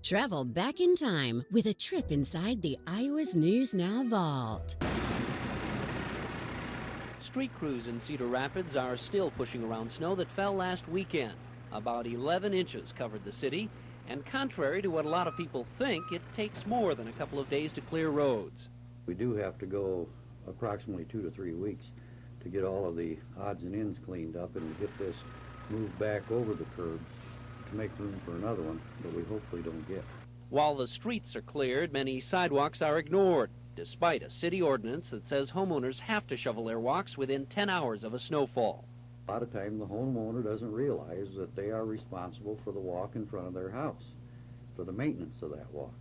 Travel back in time with a trip inside the Iowa's News Now vault. Street crews in Cedar Rapids are still pushing around snow that fell last weekend. About 11 inches covered the city, and contrary to what a lot of people think, it takes more than a couple of days to clear roads. We do have to go approximately 2 to 3 weeks to get all of the odds and ends cleaned up and get this moved back over the curbs to make room for another one that we hopefully don't get. While the streets are cleared, many sidewalks are ignored, despite a city ordinance that says homeowners have to shovel their walks within 10 hours of a snowfall. A lot of times the homeowner doesn't realize that they are responsible for the walk in front of their house, for the maintenance of that walk.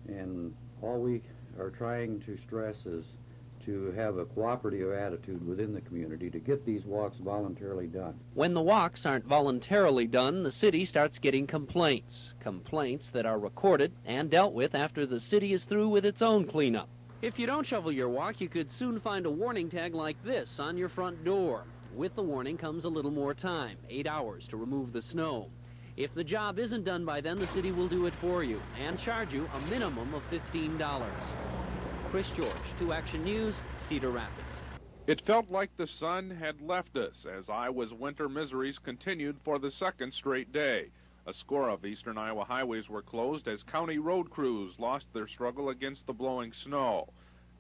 And all we are trying to stress is to have a cooperative attitude within the community to get these walks voluntarily done. When the walks aren't voluntarily done, the city starts getting complaints. Complaints that are recorded and dealt with after the city is through with its own cleanup. If you don't shovel your walk, you could soon find a warning tag like this on your front door. With the warning comes a little more time, 8 hours to remove the snow. If the job isn't done by then, the city will do it for you and charge you a minimum of $15. Chris George, 2 Action News, Cedar Rapids. It felt like the sun had left us as Iowa's winter miseries continued for the second straight day. A score of eastern Iowa highways were closed as county road crews lost their struggle against the blowing snow,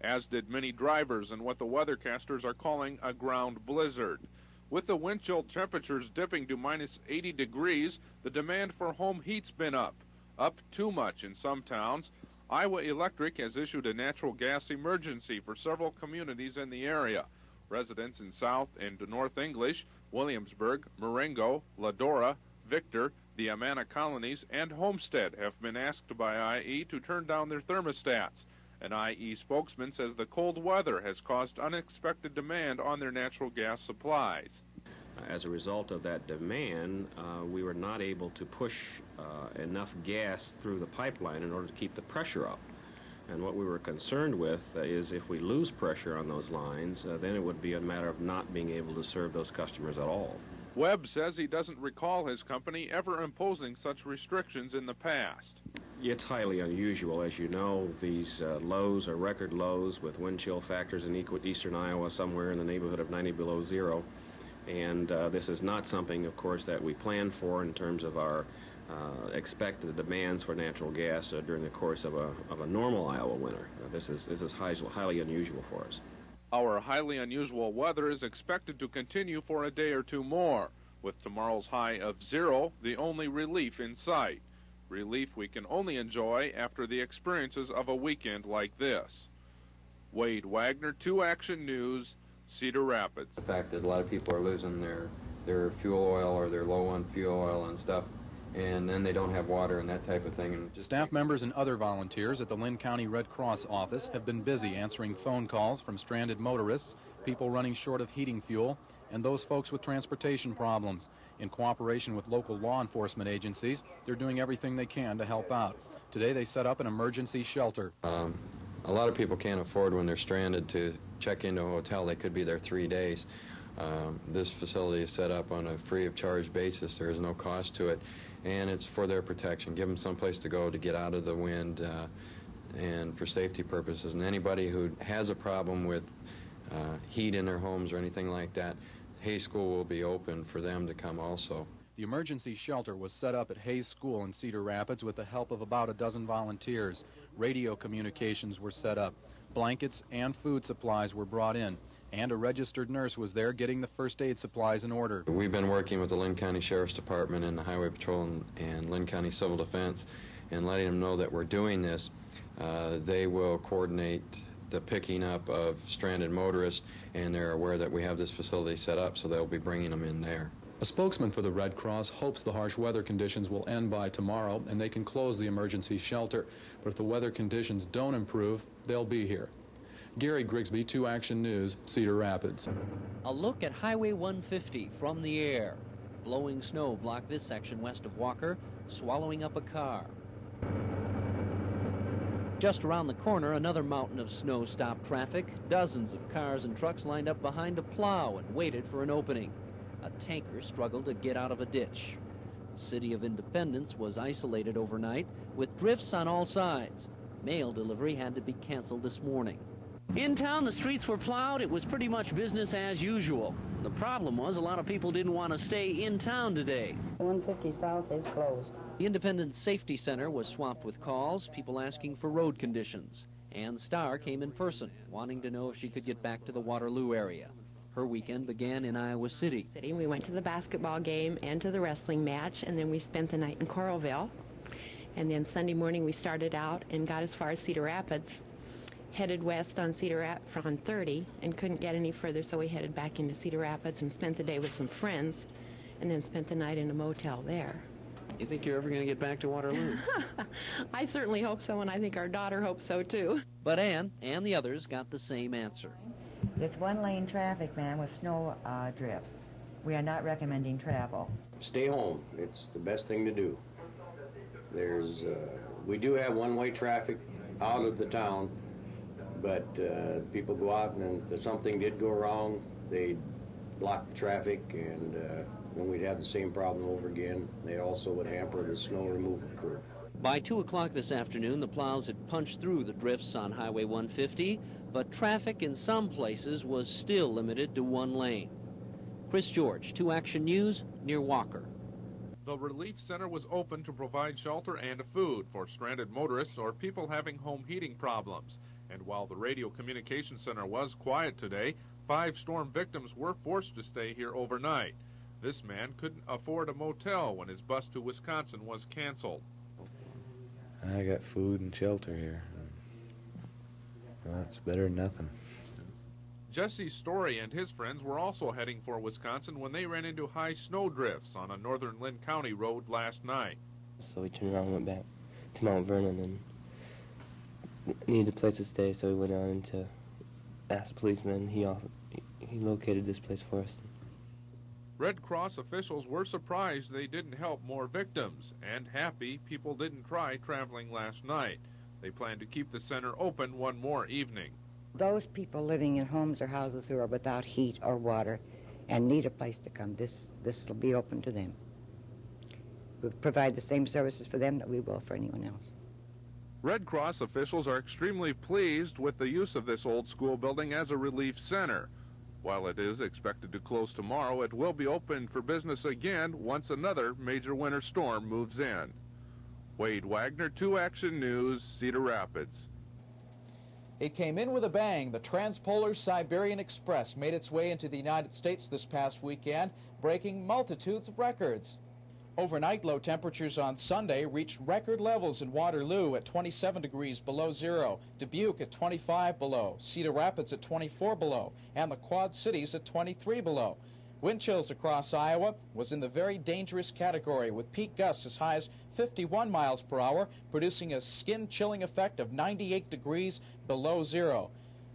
as did many drivers in what the weathercasters are calling a ground blizzard. With the wind chill temperatures dipping to minus 80 degrees, the demand for home heat's been up too much in some towns. Iowa Electric has issued a natural gas emergency for several communities in the area. Residents in South and North English, Williamsburg, Marengo, Ladora, Victor, the Amana colonies, and Homestead have been asked by IE to turn down their thermostats. An IE spokesman says the cold weather has caused unexpected demand on their natural gas supplies. As a result of that demand, we were not able to push enough gas through the pipeline in order to keep the pressure up. And what we were concerned with is if we lose pressure on those lines, then it would be a matter of not being able to serve those customers at all. Webb says he doesn't recall his company ever imposing such restrictions in the past. It's highly unusual. As you know, these lows are record lows with wind chill factors in eastern Iowa somewhere in the neighborhood of 90 below zero. And this is not something, of course, that we plan for in terms of our expected demands for natural gas during the course of a normal Iowa winter. This is highly unusual for us. Our highly unusual weather is expected to continue for a day or two more, with tomorrow's high of 0 the only relief in sight. Relief we can only enjoy after the experiences of a weekend like this. Wade Wagner, 2 Action News, Cedar Rapids. The fact that a lot of people are losing their fuel oil or they're low on fuel oil and stuff, and then they don't have water and that type of thing. And staff members and other volunteers at the Lynn County Red Cross office have been busy answering phone calls from stranded motorists, people running short of heating fuel, and those folks with transportation problems. In cooperation with local law enforcement agencies, they're doing everything they can to help out. Today they set up an emergency shelter. A lot of people can't afford when they're stranded to check into a hotel. They could be there 3 days. This facility is set up on a free of charge basis. There is no cost to it, and it's for their protection. Give them someplace to go to get out of the wind and for safety purposes. And anybody who has a problem with heat in their homes or anything like that, Hayes School will be open for them to come also. The emergency shelter was set up at Hayes School in Cedar Rapids with the help of about a dozen volunteers. Radio communications were set up. Blankets and food supplies were brought in, and a registered nurse was there getting the first aid supplies in order. We've been working with the Lynn County Sheriff's Department and the Highway Patrol and Lynn County Civil Defense and letting them know that we're doing this. They will coordinate the picking up of stranded motorists, and they're aware that we have this facility set up, so they'll be bringing them in there. A spokesman for the Red Cross hopes the harsh weather conditions will end by tomorrow and they can close the emergency shelter. But if the weather conditions don't improve, they'll be here. Gary Grigsby, 2 Action News, Cedar Rapids. A look at Highway 150 from the air. Blowing snow blocked this section west of Walker, swallowing up a car. Just around the corner, another mountain of snow stopped traffic. Dozens of cars and trucks lined up behind a plow and waited for an opening. A tanker struggled to get out of a ditch. The city of Independence was isolated overnight with drifts on all sides. Mail delivery had to be canceled this morning. In town, the streets were plowed. It was pretty much business as usual. The problem was a lot of people didn't want to stay in town today. 150 South is closed. The Independence Safety Center was swamped with calls, people asking for road conditions. Ann Starr came in person, wanting to know if she could get back to the Waterloo area. Her weekend began in Iowa City. We went to the basketball game and to the wrestling match, and then we spent the night in Coralville. And then Sunday morning we started out and got as far as Cedar Rapids, headed west on on 30, and couldn't get any further, so we headed back into Cedar Rapids and spent the day with some friends, and then spent the night in a motel there. You think you're ever going to get back to Waterloo? I certainly hope so, and I think our daughter hopes so too. But Ann and the others got the same answer. It's one-lane traffic, man, with snow drifts. We are not recommending travel. Stay home. It's the best thing to do. We do have one-way traffic out of the town, but people go out, and if something did go wrong, they'd block the traffic, and then we'd have the same problem over again. They also would hamper the snow removal crew. By 2 o'clock this afternoon, the plows had punched through the drifts on Highway 150, but traffic in some places was still limited to one lane. Chris George, 2 Action News, near Walker. The relief center was open to provide shelter and food for stranded motorists or people having home heating problems. And while the radio communication center was quiet today, 5 storm victims were forced to stay here overnight. This man couldn't afford a motel when his bus to Wisconsin was canceled. I got food and shelter here. Well, that's better than nothing. Jesse Story and his friends were also heading for Wisconsin when they ran into high snow drifts on a northern Lynn County road last night. So we turned around and went back to Mount Vernon and needed a place to stay, so we went out and to ask the policeman. He located this place for us. Red Cross officials were surprised they didn't help more victims, and happy people didn't try traveling last night. They plan to keep the center open one more evening. Those people living in homes or houses who are without heat or water and need a place to come, this will be open to them. We'll provide the same services for them that we will for anyone else. Red Cross officials are extremely pleased with the use of this old school building as a relief center. While it is expected to close tomorrow, it will be open for business again once another major winter storm moves in. Wade Wagner, 2 Action News, Cedar Rapids. It came in with a bang. The Transpolar Siberian Express made its way into the United States this past weekend, breaking multitudes of records. Overnight low temperatures on Sunday reached record levels in Waterloo at 27 degrees below zero, Dubuque at 25 below, Cedar Rapids at 24 below, and the Quad Cities at 23 below. Wind chills across Iowa was in the very dangerous category, with peak gusts as high as 51 miles per hour, producing a skin-chilling effect of 98 degrees below zero.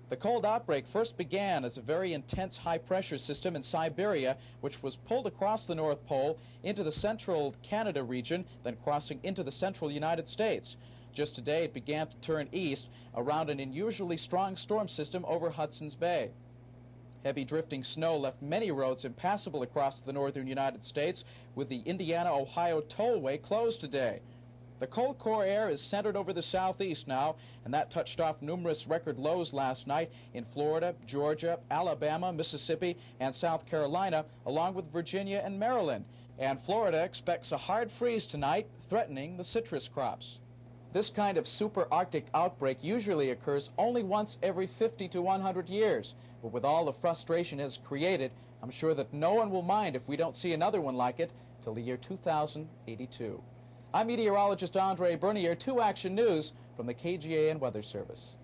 The cold outbreak first began as a very intense high-pressure system in Siberia, which was pulled across the North Pole into the central Canada region, then crossing into the central United States. Just today, it began to turn east around an unusually strong storm system over Hudson's Bay. Heavy drifting snow left many roads impassable across the northern United States, with the Indiana-Ohio tollway closed today. The cold core air is centered over the southeast now, and that touched off numerous record lows last night in Florida, Georgia, Alabama, Mississippi, and South Carolina, along with Virginia and Maryland. And Florida expects a hard freeze tonight, threatening the citrus crops. This kind of super Arctic outbreak usually occurs only once every 50 to 100 years. But with all the frustration it has created, I'm sure that no one will mind if we don't see another one like it till the year 2082. I'm meteorologist Andre Bernier, 2 Action News from the KGAN Weather Service.